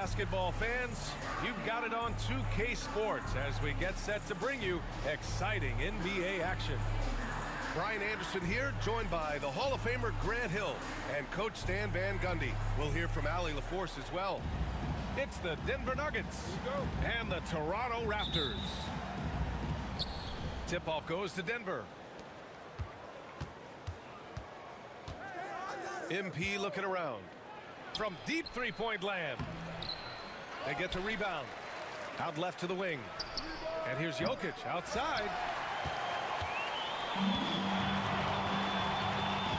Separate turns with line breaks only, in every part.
basketball fans. You've got it on 2K Sports as we get set to bring you exciting NBA action. Brian Anderson here, joined by the Hall of Famer Grant Hill and Coach Stan Van Gundy. We'll hear from Allie LaForce as well. It's the Denver Nuggets and the Toronto Raptors. Tip-off goes to Denver. MP looking around. From deep three-point land. They get the rebound. Out left to the wing. And here's Jokic outside.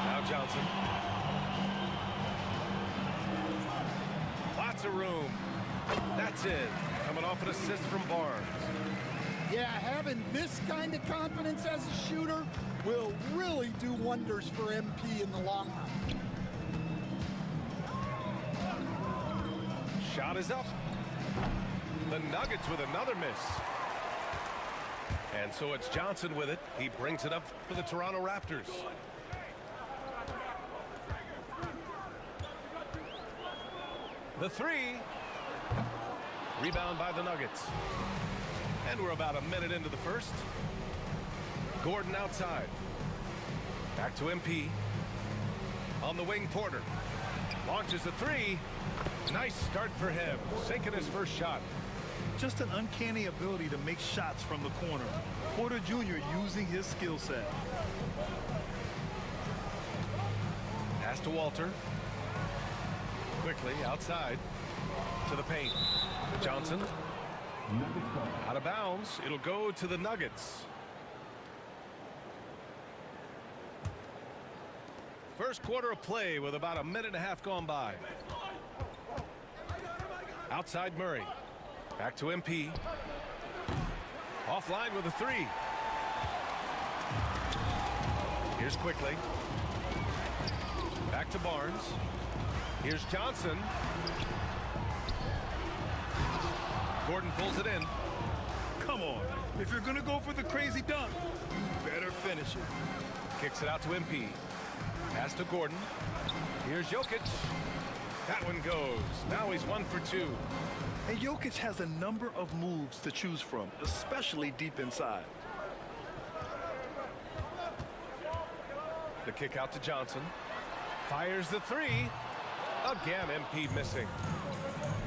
Now Johnson. Lots of room. That's it. Coming off an assist from Barnes.
Yeah, having this kind of confidence as a shooter will really do wonders for MP in the long run.
Shot is up. The Nuggets with another miss. And so it's Johnson with it. He brings it up for the Toronto Raptors. The three. Rebound by the Nuggets. And we're about a minute into the first. Gordon outside. Back to MP. On the wing, Porter. Launches a three. Nice start for him. Sinking his first shot.
Just an uncanny ability to make shots from the corner. Porter Jr. using his skill set.
Pass to Walter. Quickly outside to the paint. Johnson. Out of bounds. It'll go to the Nuggets. First quarter of play with about a minute and a half gone by. Outside Murray. Back to MP. Offline with a three. Here's Quickly. Back to Barnes. Here's Johnson. Gordon pulls it in.
Come on. If you're going to go for the crazy dunk, you better finish it.
Kicks it out to MP. Pass to Gordon. Here's Jokic. That one goes. Now he's 1 for 2.
And Jokic has a number of moves to choose from, especially deep inside.
The kick out to Johnson. Fires the three. Again, MP missing.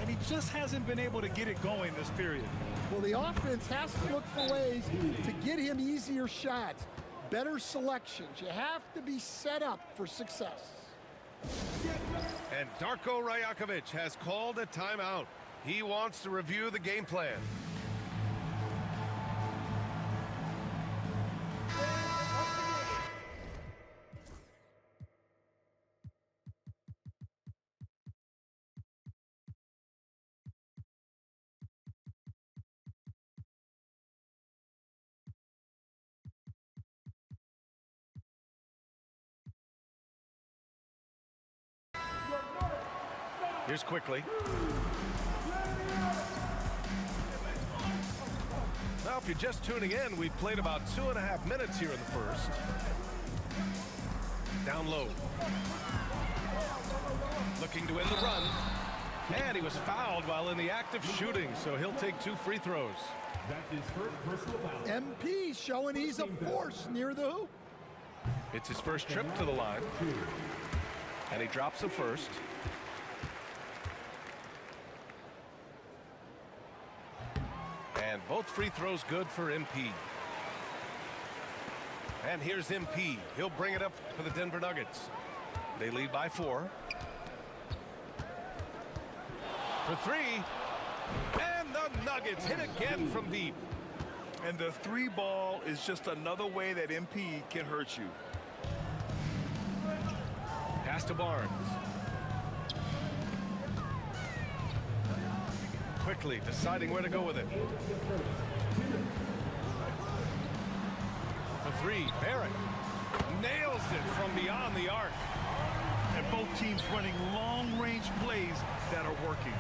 And he just hasn't been able to get it going this period.
Well, the offense has to look for ways to get him easier shots, better selections. You have to be set up for success.
And Darko Rajakovic has called a timeout. He wants to review the game plan. Here's Quickly. Now, if you're just tuning in, we've played about 2.5 minutes here in the first. Down low. Looking to end the run. And he was fouled while in the act of shooting, so he'll take 2 free throws.
That's his first personal foul.
MP showing he's a force near the hoop.
It's his first trip to the line. And he drops the first. And both free throws good for MP. And here's MP. He'll bring it up for the Denver Nuggets. They lead by 4. For 3. And the Nuggets hit again from deep.
And the three ball is just another way that MP can hurt you.
Pass to Barnes. Quickly deciding where to go with it. For 3, Barrett nails it from beyond the arc.
And both teams running long-range plays that are working.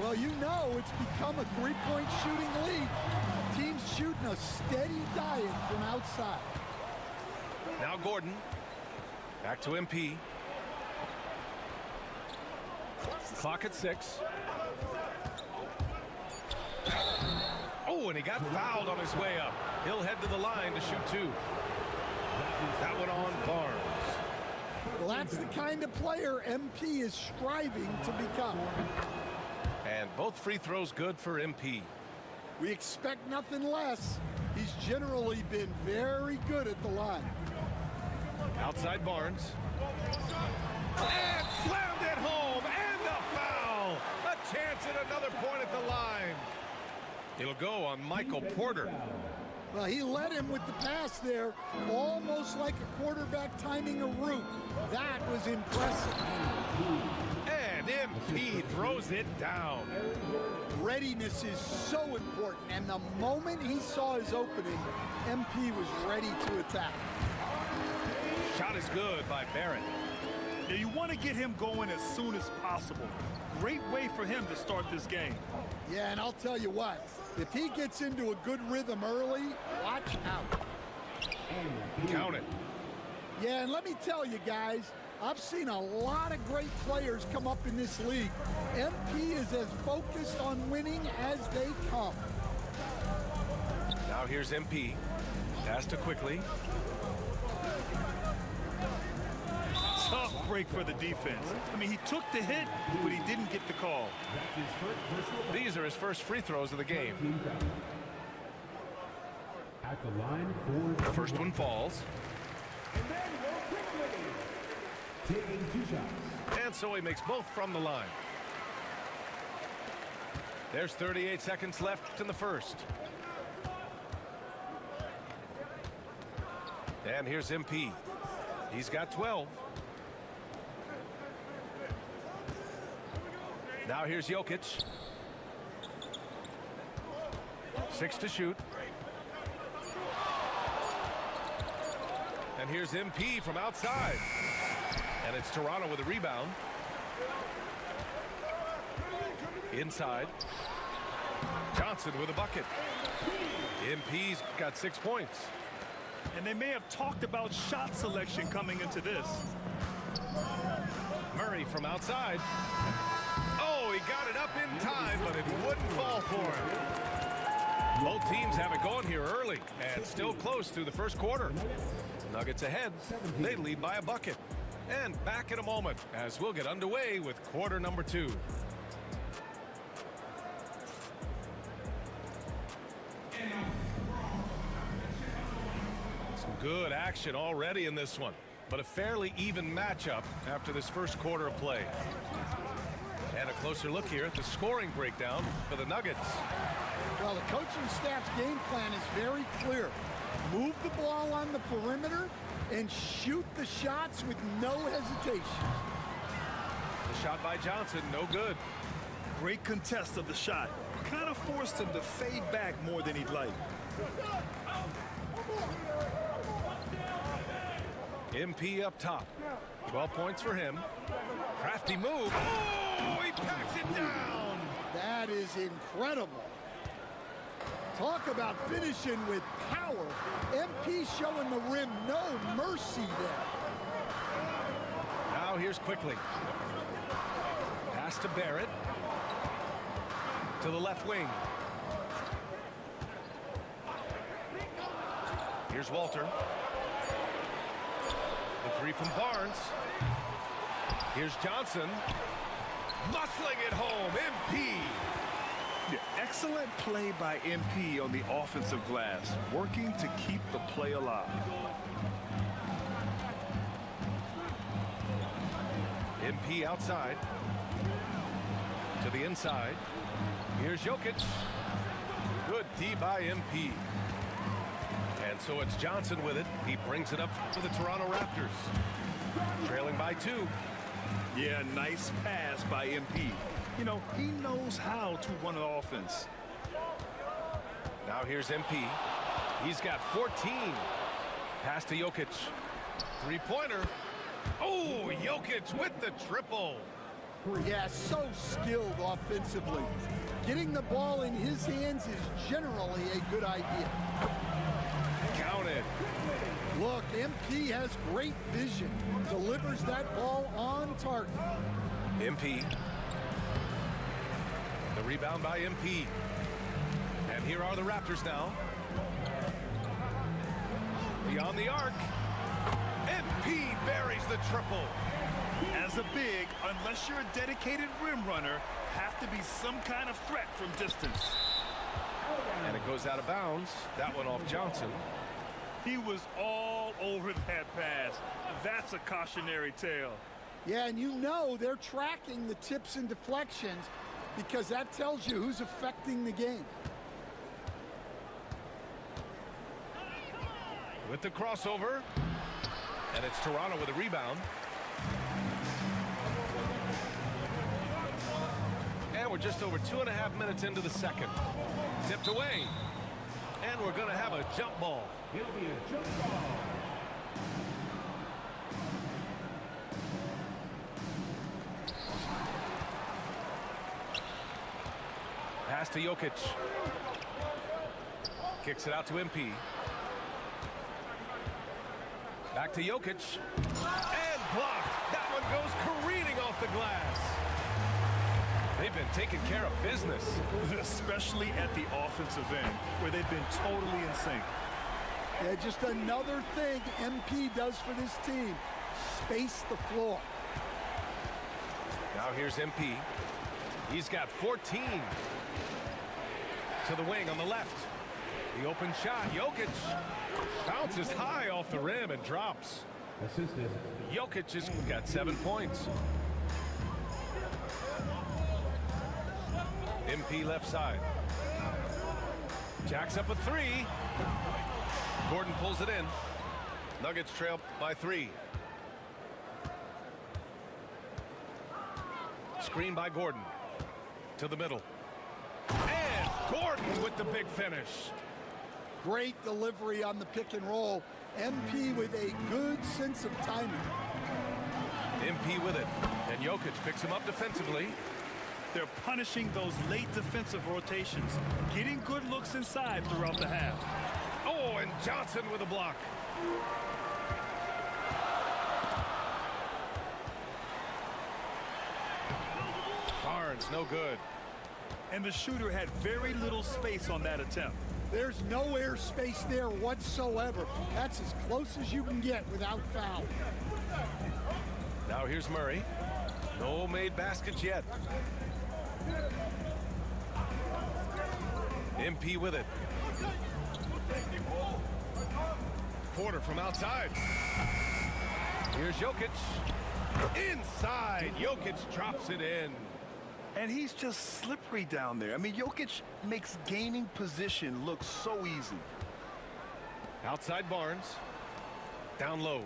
Well, you know it's become a three-point shooting league. Teams shooting a steady diet from outside.
Now Gordon. Back to MP. Clock at 6. and he got fouled on his way up. He'll head to the line to shoot 2. That one on Barnes.
Well, that's the kind of player MP is striving to become.
And both free throws good for MP.
We expect nothing less. He's generally been very good at the line.
Outside Barnes. And slammed it home, and the foul. A chance at another point at the line. It'll go on Michael Porter.
Well, he led him with the pass there, almost like a quarterback timing a route. That was impressive.
And MP throws it down.
Readiness is so important, and the moment he saw his opening, MP was ready to attack.
Shot is good by Barrett.
Yeah, you want to get him going as soon as possible. Great way for him to start this game.
Yeah, and I'll tell you what, if he gets into a good rhythm early, watch out.
Count it.
Yeah, and let me tell you guys, I've seen a lot of great players come up in this league. MP is as focused on winning as they come.
Now here's MP. Pass to Quickly.
Tough break for the defense. I mean, he took the hit, but he didn't get the call.
These are his first free throws of the game.
At the line for
The first one falls.
taking 2 shots.
And so he makes both from the line. There's 38 seconds left in the first. And here's MP. He's got 12. Now here's Jokic. 6 to shoot. And here's MP from outside. And it's Toronto with a rebound. Inside. Johnson with a bucket. MP's got 6 points.
And they may have talked about shot selection coming into this.
Murray from outside. Oh, he got it up in time, but it wouldn't fall for him. Both teams have it going here early and still close through the first quarter. Nuggets ahead. They lead by a bucket. And back in a moment as we'll get underway with quarter number 2. Some good action already in this one, but a fairly even matchup after this first quarter of play. And a closer look here at the scoring breakdown for the Nuggets.
Well, the coaching staff's game plan is very clear. Move the ball on the perimeter and shoot the shots with no hesitation.
The shot by Johnson, no good.
Great contest of the shot. Kind of forced him to fade back more than he'd like.
MP up top. 12 points for him. Crafty move. Oh, he packs it down.
That is incredible. Talk about finishing with power. MP showing the rim no mercy there.
Now here's Quickly. Pass to Barrett. To the left wing. Here's Walter. The 3 from Barnes. Here's Johnson. Muscling it home. MP.
Yeah, excellent play by MP on the offensive glass, working to keep the play alive.
MP outside. To the inside. Here's Jokic. Good D by MP. And so it's Johnson with it. He brings it up for the Toronto Raptors. Trailing by 2.
Yeah, nice pass by MP. You know, he knows how to run an offense.
Now here's MP. He's got 14. Pass to Jokic. 3-pointer. Oh, Jokic with the triple.
Yeah, so skilled offensively. Getting the ball in his hands is generally a good idea.
Counted.
Look, MP has great vision. Delivers that ball on target.
MP. The rebound by MP. And Here are the Raptors now. Beyond the arc. MP buries the triple.
As a big, unless you're a dedicated rim runner, have to be some kind of threat from distance.
And it goes out of bounds. That one off Johnson.
He was all over that pass. That's a cautionary tale.
Yeah, and you know they're tracking the tips and deflections because that tells you who's affecting the game.
With the crossover. And it's Toronto with a rebound. And we're just over 2.5 minutes into the second. Tipped away. And we're going to have a jump ball.
It'll be a jump ball.
Pass to Jokic. Kicks it out to MP. Back to Jokic. And blocked. That one goes careening off the glass. They've been taking care of business.
Especially at the offensive end, where they've been totally in sync.
Yeah, just another thing MP does for this team. Space the floor.
Now here's MP. He's got 14. To the wing on the left. The open shot. Jokic bounces high off the rim and drops.
Assisted.
Jokic has got 7 points. MP left side. Jacks up a 3. Gordon pulls it in. Nuggets trail by 3. Screen by Gordon. To the middle. And Gordon with the big finish.
Great delivery on the pick and roll. MP with a good sense of timing.
MP with it. And Jokic picks him up defensively.
They're punishing those late defensive rotations, getting good looks inside throughout the half.
Oh, and Johnson with a block. Barnes, no good.
And the shooter had very little space on that attempt.
There's no air space there whatsoever. That's as close as you can get without foul.
Now here's Murray. No made baskets yet. MP with it. Porter from outside. Here's Jokic. Inside. Jokic drops it in.
And he's just slippery down there. I mean, Jokic makes gaining position look so easy.
Outside Barnes. Down low.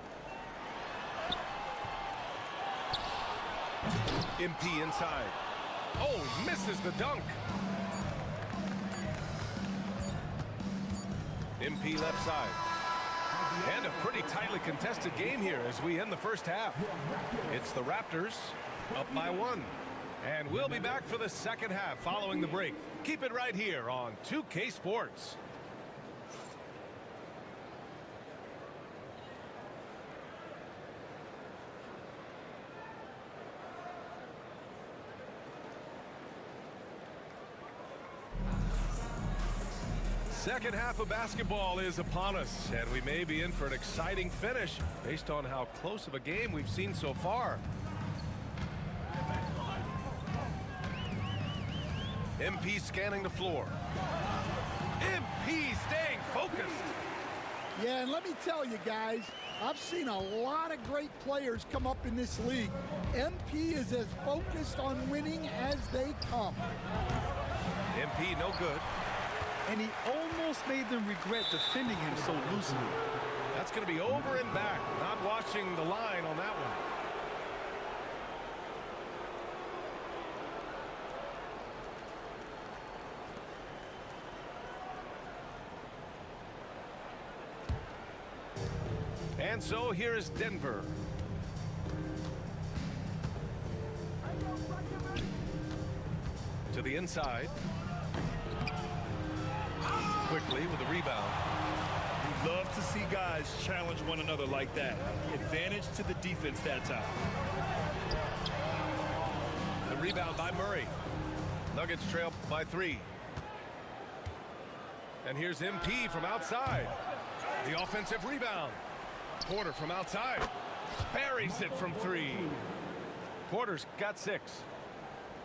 MP inside. Oh, misses the dunk. MP left side. And a pretty tightly contested game here as we end the first half. It's the Raptors up by 1. And we'll be back for the second half following the break. Keep it right here on 2K Sports. Second half of basketball is upon us, and we may be in for an exciting finish based on how close of a game we've seen so far. MP scanning the floor. MP staying focused.
Yeah, and let me tell you guys, I've seen a lot of great players come up in this league. MP is as focused on winning as they come.
MP no good.
And he almost made them regret defending him so loosely.
That's going to be over and back. Not watching the line on that one. And so here is Denver. To the inside. Quickly with a rebound.
You love to see guys challenge one another like that. Advantage to the defense that time.
The rebound by Murray. Nuggets trail by 3. And here's MP from outside. The offensive rebound. Porter from outside. Buries it from 3. Porter's got 6.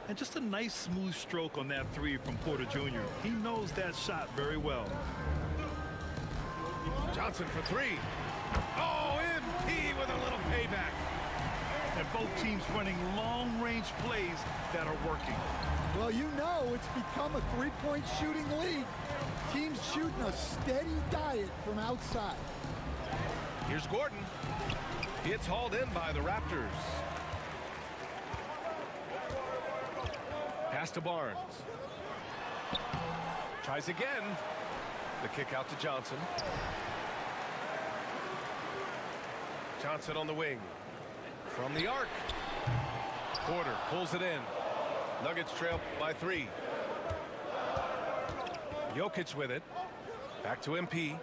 And just a nice smooth stroke on that 3 from Porter Jr. He knows that shot very well.
Johnson for 3. Oh, MP with a little payback.
And both teams running long-range plays that are working.
Well, you know it's become a three-point shooting league. Teams shooting a steady diet from outside.
Here's Gordon. It's hauled in by the Raptors. Pass to Barnes. Tries again. The kick out to Johnson. Johnson on the wing. From the arc. Porter pulls it in. Nuggets trail by 3. Jokic with it. Back to MP.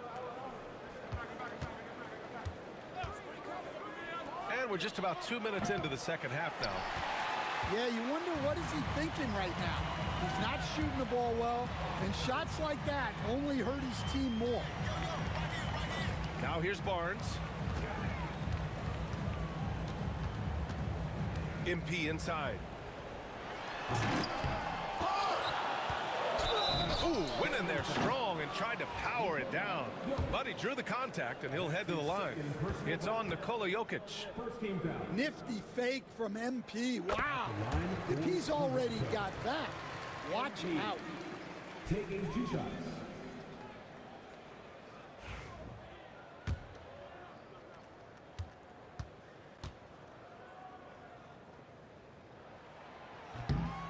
And we're just about 2 minutes into the second half now.
Yeah, you wonder what is he thinking right now. He's not shooting the ball well, and shots like that only hurt his team more.
Now here's Barnes. MP inside. Ooh, went in there strong and tried to power it down. But he drew the contact, and he'll head to the line. It's on Nikola Jokic.
Nifty fake from MP. Wow. If he's already got that, watch out.
Taking 2 shots.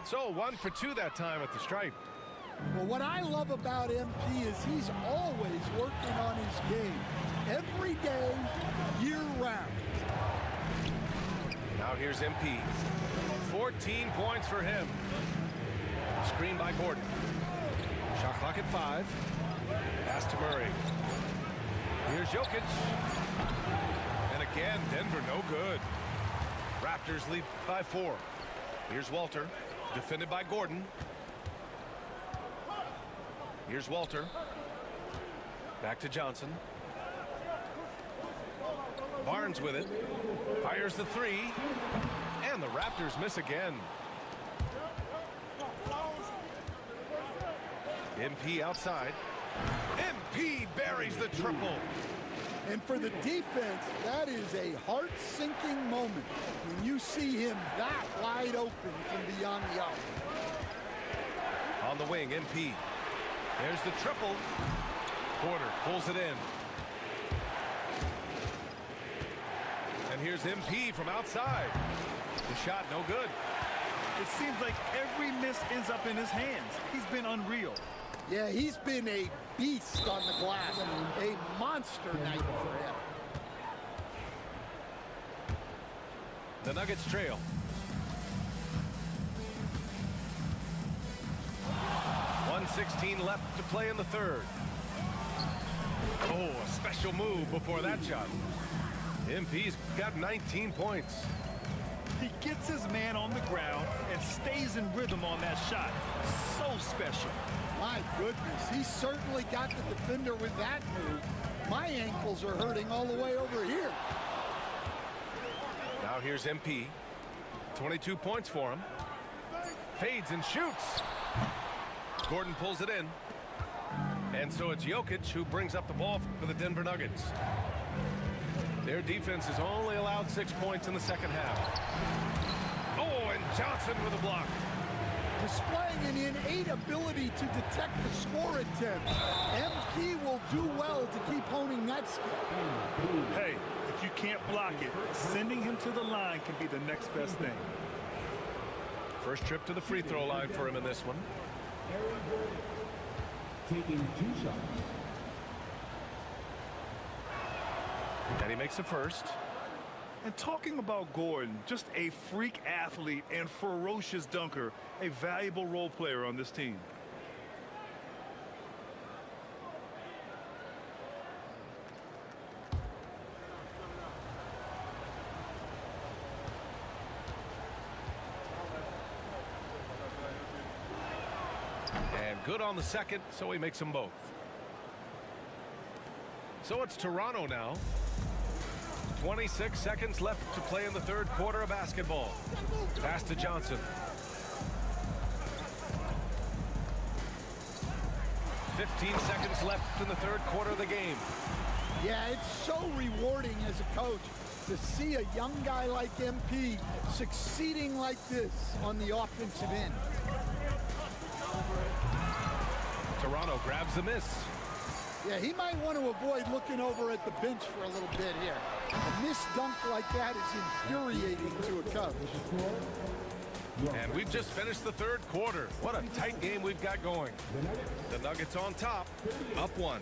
So 1 for 2 that time at the stripe.
Well, what I love about MP is he's always working on his game. Every day, year-round.
Now here's MP. 14 points for him. Screen by Gordon. Shot clock at 5. Pass to Murray. Here's Jokic. And again, Denver no good. Raptors lead by 4. Here's Walter. Defended by Gordon. Here's Walter. Back to Johnson. Barnes with it. Fires the 3. And the Raptors miss again. MP outside. MP buries the triple.
And for the defense, that is a heart-sinking moment when you see him that wide open from beyond the arc.
On the wing, MP. There's the triple. Porter pulls it in. And here's MP from outside. The shot no good.
It seems like every miss ends up in his hands. He's been unreal.
Yeah, he's been a beast on the glass. A monster night for him.
The Nuggets trail. .116 left to play in the third. Oh, a special move before that shot. MP's got 19 points.
He gets his man on the ground and stays in rhythm on that shot. So special.
My goodness, he certainly got the defender with that move. My ankles are hurting all the way over here.
Now here's MP. 22 points for him. Fades and shoots. Gordon pulls it in. And so it's Jokic who brings up the ball for the Denver Nuggets. Their defense has only allowed 6 points in the second half. Oh, and Johnson with a block.
Displaying an innate ability to detect the score attempt. MP will do well to keep honing that skill.
Hey, if you can't block it, sending him to the line can be the next best thing.
First trip to the free throw line for him in this one.
Taking 2 shots.
And he makes the first.
And talking about Gordon, just a freak athlete and ferocious dunker, a valuable role player on this team.
And good on the second, so he makes them both. So it's Toronto now. 26 seconds left to play in the third quarter of basketball. Pass to Johnson. 15 seconds left in the third quarter of the game.
Yeah, it's so rewarding as a coach to see a young guy like MP succeeding like this on the offensive end.
Toronto grabs the miss.
Yeah, he might want to avoid looking over at the bench for a little bit here. A missed dunk like that is infuriating to a coach.
And we've just finished the third quarter. What a tight game we've got going. The Nuggets on top, up 1.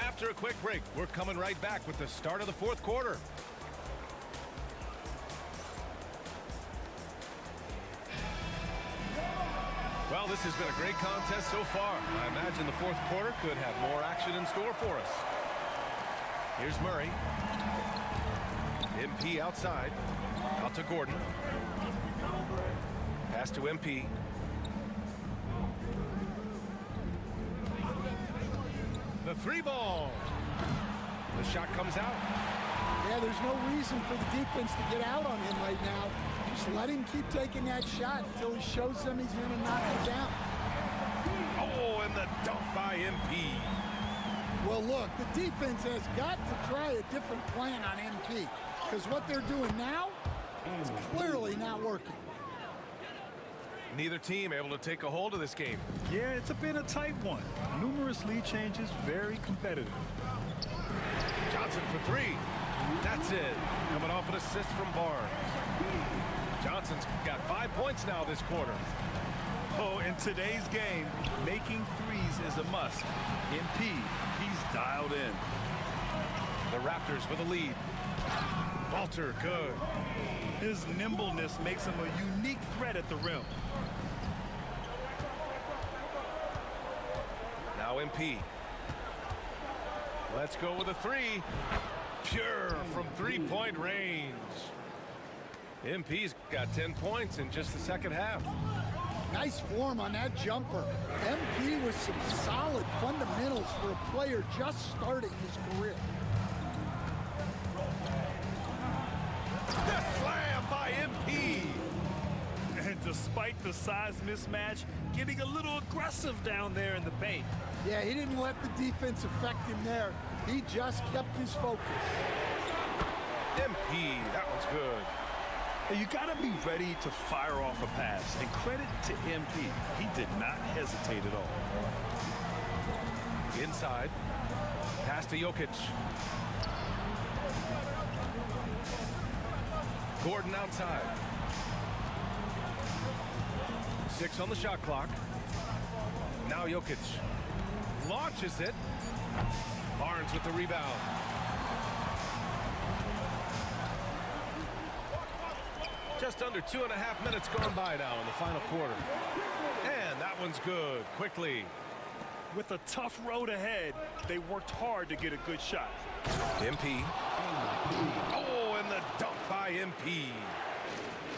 After a quick break, we're coming right back with the start of the fourth quarter. Well, this has been a great contest so far. I imagine the fourth quarter could have more action in store for us. Here's Murray. MP outside. Out to Gordon. Pass to MP. The three ball. The shot comes out.
Yeah, there's no reason for the defense to get out on him right now. Just let him keep taking that shot until he shows them he's going to knock it down.
Oh, and the dunk by MP.
Well, look, the defense has got to try a different plan on MP because what they're doing now is clearly not working.
Neither team able to take a hold of this game.
Yeah, it's been a tight one. Numerous lead changes, very competitive.
Johnson for three. That's it. Coming off an assist from Barnes. Johnson's got 5 points now this quarter.
Oh, in today's game, making threes is a must. MP, he's dialed in.
The Raptors with a lead. Walter, good.
His nimbleness makes him a unique threat at the rim.
Now MP. Let's go with a three. Pure from three-point range. MP's got 10 points in just the second half.
Nice form on that jumper. MP with some solid fundamentals for a player just starting his career.
The slam by MP.
And despite the size mismatch, getting a little aggressive down there in the paint.
Yeah, he didn't let the defense affect him there. He just kept his focus.
MP, that one's good.
You got to be ready to fire off a pass, and credit to MP. He did not hesitate at all.
Inside. Pass to Jokic. Gordon outside. 6 on the shot clock. Now Jokic launches it. Barnes with the rebound. Just under 2.5 minutes gone by now in the final quarter. And that one's good, quickly.
With a tough road ahead, they worked hard to get a good shot.
MP. Oh, and the dunk by MP.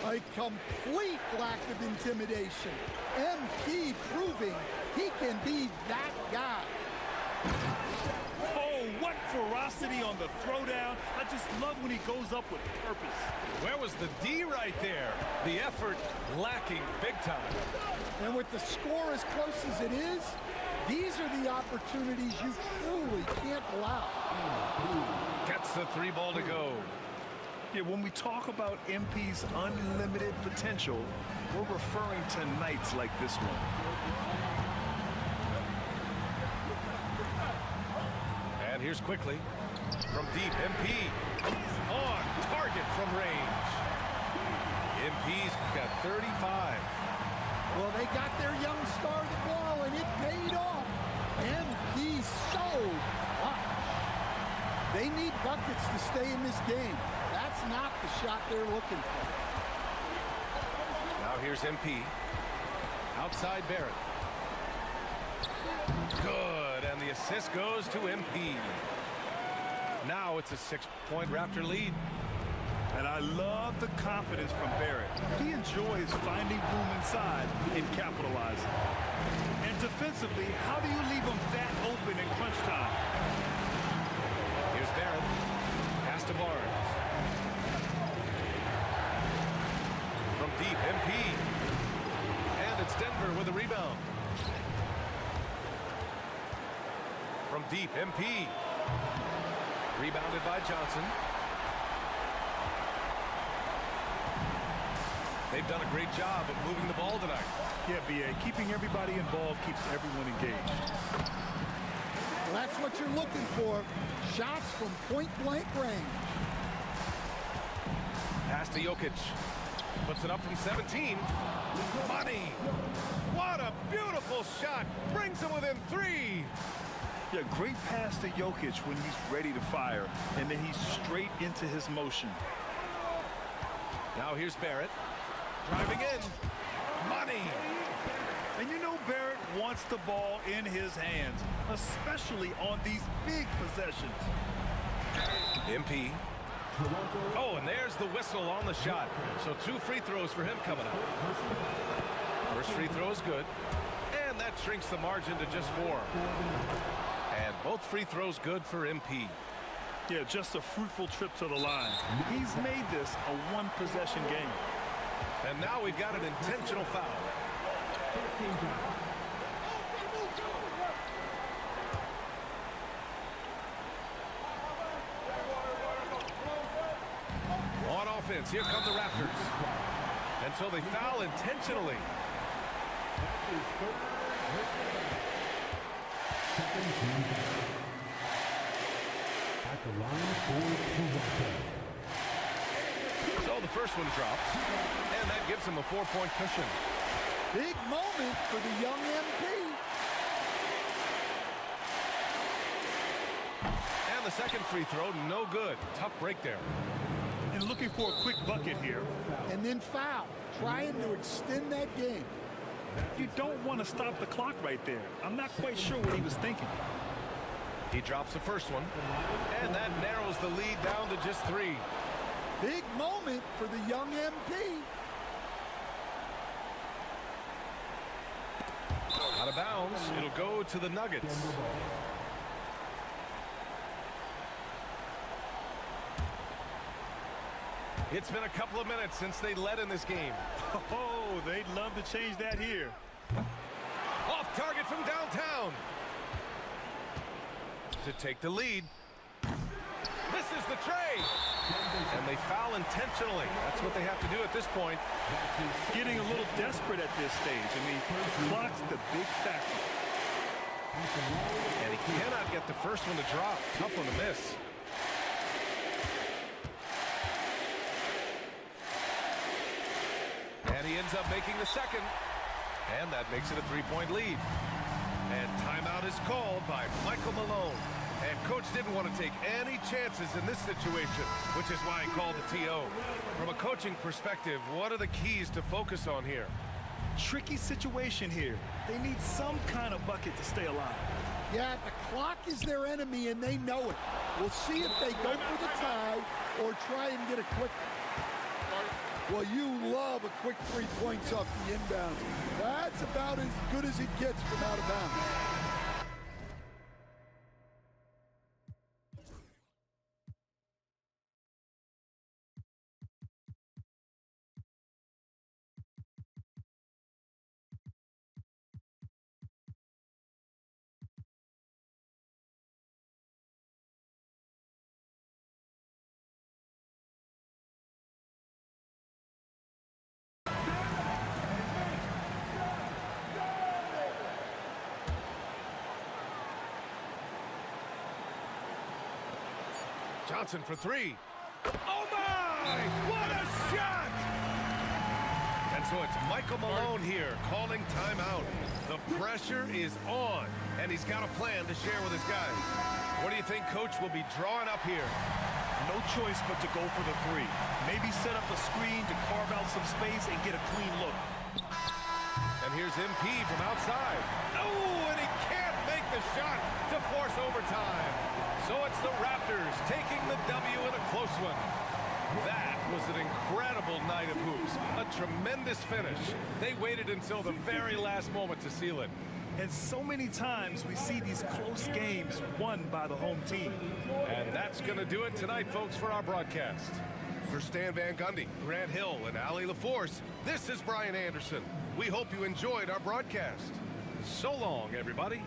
A complete lack of intimidation. MP proving he can be that guy.
Oh, what ferocity on the throwdown. I just love when he goes up with purpose.
Where was the D right there? The effort lacking big time.
And with the score as close as it is, these are the opportunities you truly can't allow.
Gets the three ball to go.
Yeah, when we talk about MP's unlimited potential, we're referring to nights like this one.
And here's quickly from deep. MP on target from range. MP's got 35.
Well, they got their young star the ball, and it paid off. MP so hot. They need buckets to stay in this game. That's not the shot they're looking for.
Now here's MP. Outside Barrett. Good, and the assist goes to MP. Now it's a 6-point Raptor lead.
And I love the confidence from Barrett. He enjoys finding room inside and capitalizing. And defensively, how do you leave him that open in crunch time?
Carter with a rebound. From deep, MP. Rebounded by Johnson. They've done a great job of moving the ball tonight.
Yeah, B.A. Keeping everybody involved keeps everyone engaged.
Well, that's what you're looking for. Shots from point-blank range.
Pass to Jokic. Puts it up from 17. Money. What a beautiful shot. Brings him within 3.
Yeah, great pass to Jokic when he's ready to fire. And then he's straight into his motion.
Now here's Barrett. Driving in. Money.
And you know Barrett wants the ball in his hands, especially on these big possessions.
MP. Oh, and there's the whistle on the shot. So 2 free throws for him coming up. First free throw is good. And that shrinks the margin to just 4. And both free throws good for MP.
Yeah, just a fruitful trip to the line. He's made this a one-possession game.
And now we've got an intentional foul. On offense, here come the Raptors. And so they foul intentionally.
At the line for Toronto.
So the first one drops, and that gives him a 4-point cushion.
Big moment for the young MP.
And the second free throw, no good. Tough break there.
And looking for a quick bucket here.
And then foul, trying to extend that game.
You don't want to stop the clock right there. I'm not quite sure what he was thinking.
He drops the first one, and that narrows the lead down to just 3.
Big moment for the young MP.
Out of bounds, it'll go to the Nuggets. It's been a couple of minutes since they led in this game.
Oh, they'd love to change that here.
Off target from downtown. To take the lead. Misses the trade. And they foul intentionally. That's what they have to do at this point.
Getting a little desperate at this stage. I mean, clock's the big factor.
And he cannot get the first one to drop. Tough one to miss. And he ends up making the second. And that makes it a 3-point lead. And timeout is called by Michael Malone. And coach didn't want to take any chances in this situation, which is why he called the TO. From a coaching perspective, what are the keys to focus on here?
Tricky situation here. They need some kind of bucket to stay alive.
Yeah, the clock is their enemy, and they know it. We'll see if they go for the tie or try and get a quick. Well, you love a quick 3 points off the inbounds. That's about as good as it gets from out of bounds.
Johnson for 3. Oh my! What a shot! And so it's Michael Malone here calling timeout. The pressure is on, and he's got a plan to share with his guys. What do you think coach will be drawing up here?
No choice but to go for the 3. Maybe set up a screen to carve out some space and get a clean look.
And here's MP from outside. Oh, and he can't make the shot to force overtime. So it's the Raptors taking the W in a close one. That was an incredible night of hoops. A tremendous finish. They waited until the very last moment to seal it.
And so many times we see these close games won by the home team.
And that's going to do it tonight, folks, for our broadcast. For Stan Van Gundy, Grant Hill, and Allie LaForce, this is Brian Anderson. We hope you enjoyed our broadcast. So long, everybody.